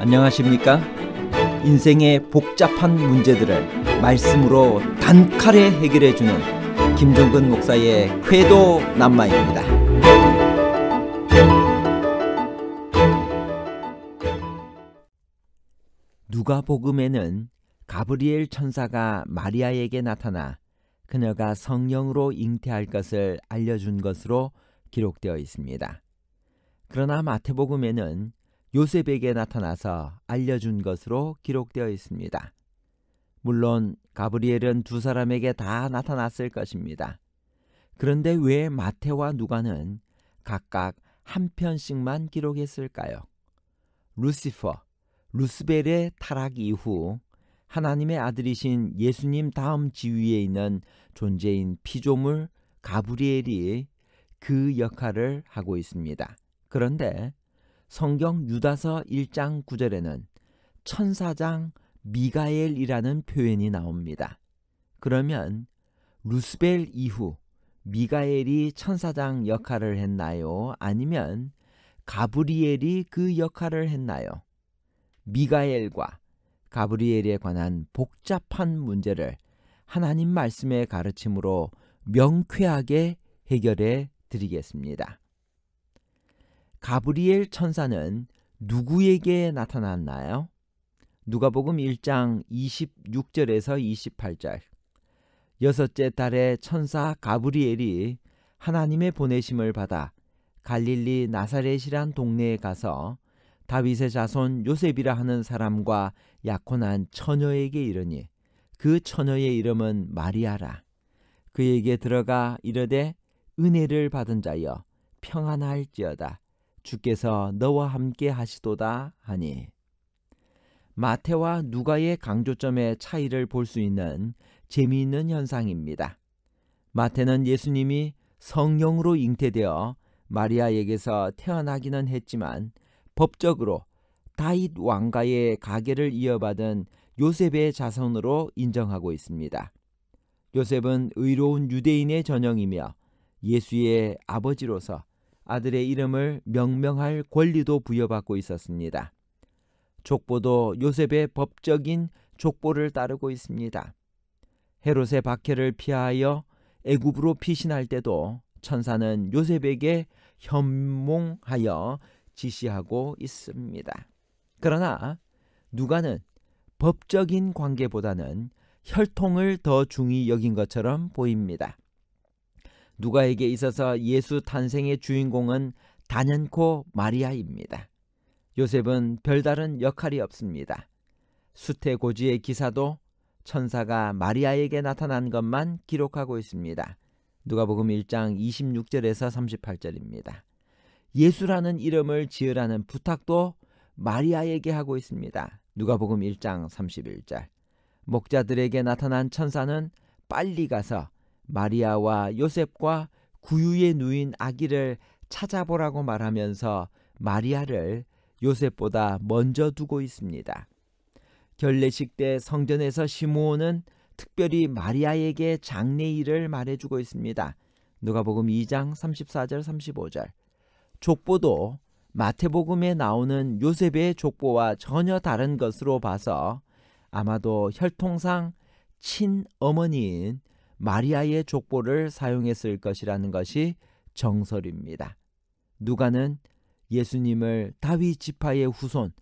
안녕하십니까? 인생의 복잡한 문제들을 말씀으로 단칼에 해결해주는 김종근 목사의 궤도 남마입니다. 누가복음에는 가브리엘 천사가 마리아에게 나타나 그녀가 성령으로 잉태할 것을 알려준 것으로 기록되어 있습니다. 그러나 마태복음에는 요셉에게 나타나서 알려준 것으로 기록되어 있습니다. 물론 가브리엘은 두 사람에게 다 나타났을 것입니다. 그런데 왜 마태와 누가는 각각 한 편씩만 기록했을까요? 루스벨의 타락 이후 하나님의 아들이신 예수님 다음 지위에 있는 존재인 피조물 가브리엘이 그 역할을 하고 있습니다. 그런데 성경 유다서 1장 9절에는 천사장 미가엘이라는 표현이 나옵니다. 그러면 루스벨 이후 미가엘이 천사장 역할을 했나요? 아니면 가브리엘이 그 역할을 했나요? 미가엘과 가브리엘에 관한 복잡한 문제를 하나님 말씀의 가르침으로 명쾌하게 해결해 드리겠습니다. 가브리엘 천사는 누구에게 나타났나요? 누가복음 1장 26절에서 28절. 여섯째 달에 천사 가브리엘이 하나님의 보내심을 받아 갈릴리 나사렛이란 동네에 가서 다윗의 자손 요셉이라 하는 사람과 약혼한 처녀에게 이르니 그 처녀의 이름은 마리아라. 그에게 들어가 이르되 은혜를 받은 자여 평안할지어다. 주께서 너와 함께 하시도다 하니. 마태와 누가의 강조점의 차이를 볼 수 있는 재미있는 현상입니다. 마태는 예수님이 성령으로 잉태되어 마리아에게서 태어나기는 했지만 법적으로 다윗 왕가의 가계를 이어받은 요셉의 자손으로 인정하고 있습니다. 요셉은 의로운 유대인의 전형이며 예수의 아버지로서 아들의 이름을 명명할 권리도 부여받고 있었습니다. 족보도 요셉의 법적인 족보를 따르고 있습니다. 헤롯의 박해를 피하여 애굽으로 피신할 때도 천사는 요셉에게 현몽하여 지시하고 있습니다. 그러나 누가는 법적인 관계보다는 혈통을 더 중히 여긴 것처럼 보입니다. 누가에게 있어서 예수 탄생의 주인공은 단연코 마리아입니다. 요셉은 별다른 역할이 없습니다. 수태고지의 기사도 천사가 마리아에게 나타난 것만 기록하고 있습니다. 누가복음 1장 26절에서 38절입니다. 예수라는 이름을 지으라는 부탁도 마리아에게 하고 있습니다. 누가복음 1장 31절. 목자들에게 나타난 천사는 빨리 가서 마리아와 요셉과 구유에 누인 아기를 찾아보라고 말하면서 마리아를 요셉보다 먼저 두고 있습니다. 결례식 때 성전에서 시므온은 특별히 마리아에게 장례일을 말해주고 있습니다. 누가복음 2장 34절 35절. 족보도 마태복음에 나오는 요셉의 족보와 전혀 다른 것으로 봐서 아마도 혈통상 친어머니인 마리아의 족보를 사용했을 것이라는 것이 정설입니다. 누가는 예수님을 다윗 지파의 후손,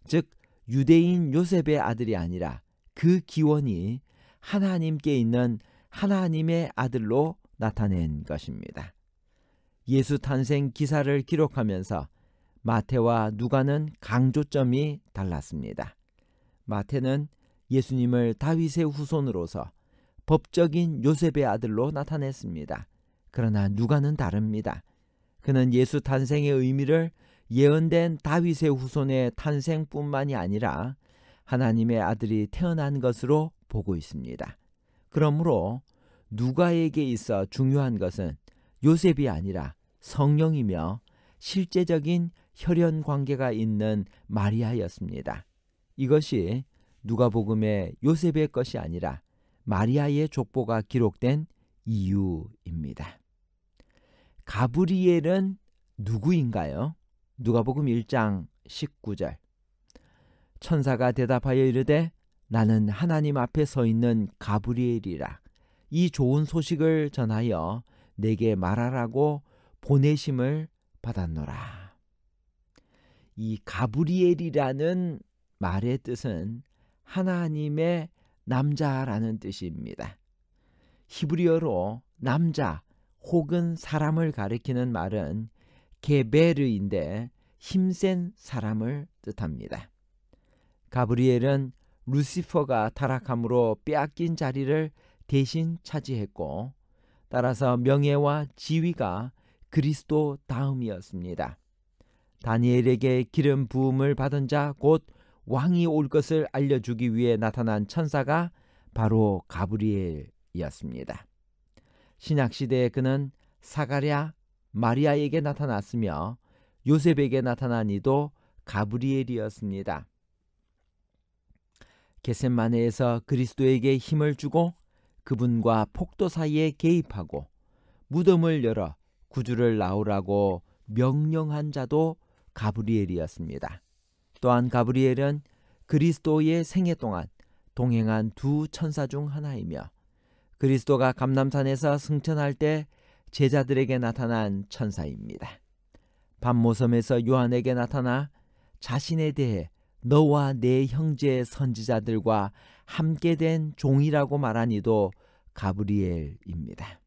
즉 유대인 요셉의 아들이 아니라 그 기원이 하나님께 있는 하나님의 아들로 나타낸 것입니다. 예수 탄생 기사를 기록하면서 마태와 누가는 강조점이 달랐습니다. 마태는 예수님을 다윗의 후손으로서 법적인 요셉의 아들로 나타냈습니다. 그러나 누가는 다릅니다. 그는 예수 탄생의 의미를 예언된 다윗의 후손의 탄생뿐만이 아니라 하나님의 아들이 태어난 것으로 보고 있습니다. 그러므로 누가에게 있어 중요한 것은 요셉이 아니라 성령이며 실제적인 혈연 관계가 있는 마리아였습니다. 이것이 누가복음의 요셉의 것이 아니라 마리아의 족보가 기록된 이유입니다. 가브리엘은 누구인가요? 누가복음 1장 19절. 천사가 대답하여 이르되 나는 하나님 앞에 서 있는 가브리엘이라. 이 좋은 소식을 전하여 내게 말하라고 보내심을 받았노라. 이 가브리엘이라는 말의 뜻은 하나님의 남자라는 뜻입니다. 히브리어로 남자 혹은 사람을 가리키는 말은 게베르인데 힘센 사람을 뜻합니다. 가브리엘은 루시퍼가 타락함으로 빼앗긴 자리를 대신 차지했고, 따라서 명예와 지위가 그리스도 다음이었습니다. 다니엘에게 기름 부음을 받은 자 곧 왕이 올 것을 알려주기 위해 나타난 천사가 바로 가브리엘이었습니다. 신약시대에 그는 사가랴, 마리아에게 나타났으며 요셉에게 나타난 이도 가브리엘이었습니다. 겟세마네에서 그리스도에게 힘을 주고 그분과 폭도 사이에 개입하고 무덤을 열어 구주를 낳으라고 명령한 자도 가브리엘이었습니다. 또한 가브리엘은 그리스도의 생애 동안 동행한 두 천사 중 하나이며 그리스도가 감람산에서 승천할 때 제자들에게 나타난 천사입니다. 밤모섬에서 요한에게 나타나 자신에 대해 너와 내 형제 선지자들과 함께 된 종이라고 말한 이도 가브리엘입니다.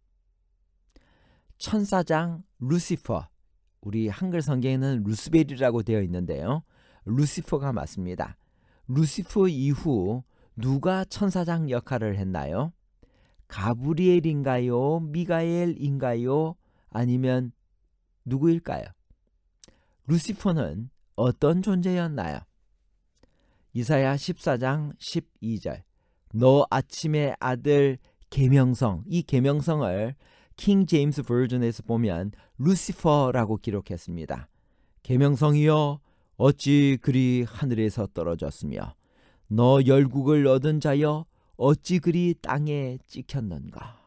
천사장 루시퍼, 우리 한글 성경에는 루스벨이라고 되어 있는데요. 루시퍼가 맞습니다. 루시퍼 이후 누가 천사장 역할을 했나요? 가브리엘인가요? 미가엘인가요? 아니면 누구일까요? 루시퍼는 어떤 존재였나요? 이사야 14장 12절, 너 아침의 아들 계명성, 이 계명성을 킹 제임스 버전에서 보면 루시퍼라고 기록했습니다. 계명성이여 어찌 그리 하늘에서 떨어졌으며 너 열국을 얻은 자여 어찌 그리 땅에 찍혔는가.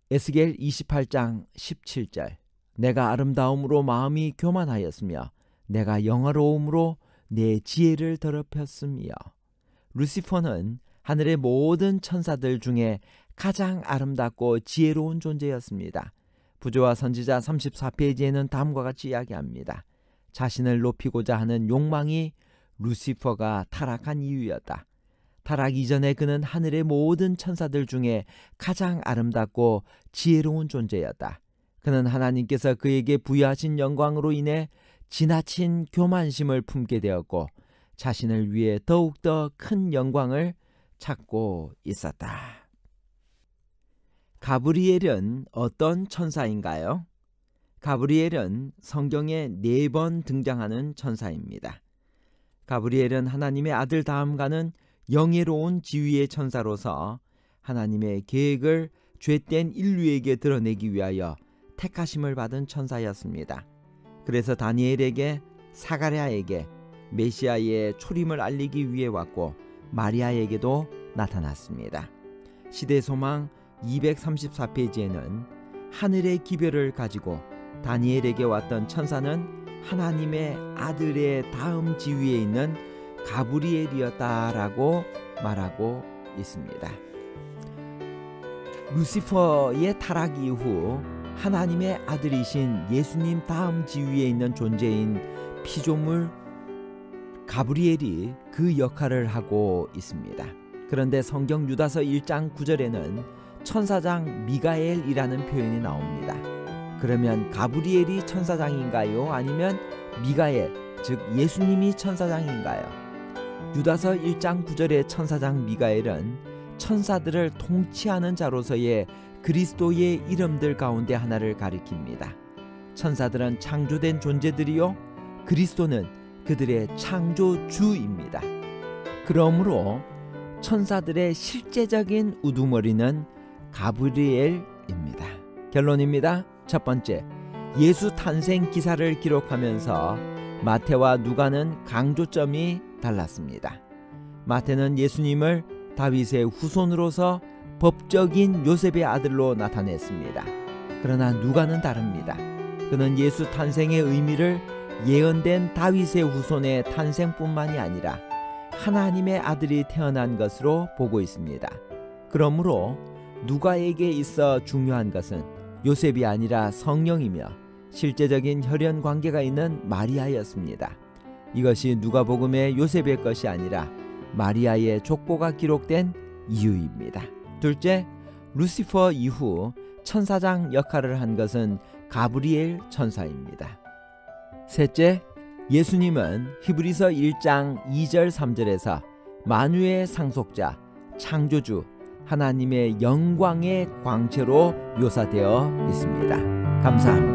에스겔 28장 17절, 내가 아름다움으로 마음이 교만하였으며 내가 영화로움으로 내 지혜를 더럽혔으며. 루시퍼는 하늘의 모든 천사들 중에 가장 아름답고 지혜로운 존재였습니다. 부조와 선지자 34페이지에는 다음과 같이 이야기합니다. 자신을 높이고자 하는 욕망이 루시퍼가 타락한 이유였다. 타락 이전에 그는 하늘의 모든 천사들 중에 가장 아름답고 지혜로운 존재였다. 그는 하나님께서 그에게 부여하신 영광으로 인해 지나친 교만심을 품게 되었고 자신을 위해 더욱더 큰 영광을 찾고 있었다. 가브리엘은 어떤 천사인가요? 가브리엘은 성경에 4번 등장하는 천사입니다. 가브리엘은 하나님의 아들 다음가는 영예로운 지위의 천사로서 하나님의 계획을 죄된 인류에게 드러내기 위하여 택하심을 받은 천사였습니다. 그래서 다니엘에게, 사가랴에게 메시아의 초림을 알리기 위해 왔고 마리아에게도 나타났습니다. 시대소망 234페이지에는 하늘의 기별을 가지고 다니엘에게 왔던 천사는 하나님의 아들의 다음 지위에 있는 가브리엘이었다라고 말하고 있습니다. 루시퍼의 타락 이후 하나님의 아들이신 예수님 다음 지위에 있는 존재인 피조물 가브리엘이 그 역할을 하고 있습니다. 그런데 성경 유다서 1장 9절에는 천사장 미가엘이라는 표현이 나옵니다. 그러면 가브리엘이 천사장인가요? 아니면 미가엘, 즉 예수님이 천사장인가요? 유다서 1장 9절의 천사장 미가엘은 천사들을 통치하는 자로서의 그리스도의 이름들 가운데 하나를 가리킵니다. 천사들은 창조된 존재들이요, 그리스도는 그들의 창조주입니다. 그러므로 천사들의 실제적인 우두머리는 가브리엘입니다. 결론입니다. 첫 번째, 예수 탄생 기사를 기록하면서 마태와 누가는 강조점이 달랐습니다. 마태는 예수님을 다윗의 후손으로서 법적인 요셉의 아들로 나타냈습니다. 그러나 누가는 다릅니다. 그는 예수 탄생의 의미를 예언된 다윗의 후손의 탄생뿐만이 아니라 하나님의 아들이 태어난 것으로 보고 있습니다. 그러므로 누가에게 있어 중요한 것은 요셉이 아니라 성령이며 실제적인 혈연 관계가 있는 마리아였습니다. 이것이 누가복음의 요셉의 것이 아니라 마리아의 족보가 기록된 이유입니다. 둘째, 루시퍼 이후 천사장 역할을 한 것은 가브리엘 천사입니다. 셋째, 예수님은 히브리서 1장 2절 3절에서 만유의 상속자, 창조주, 하나님의 영광의 광채로 묘사되어 있습니다. 감사합니다.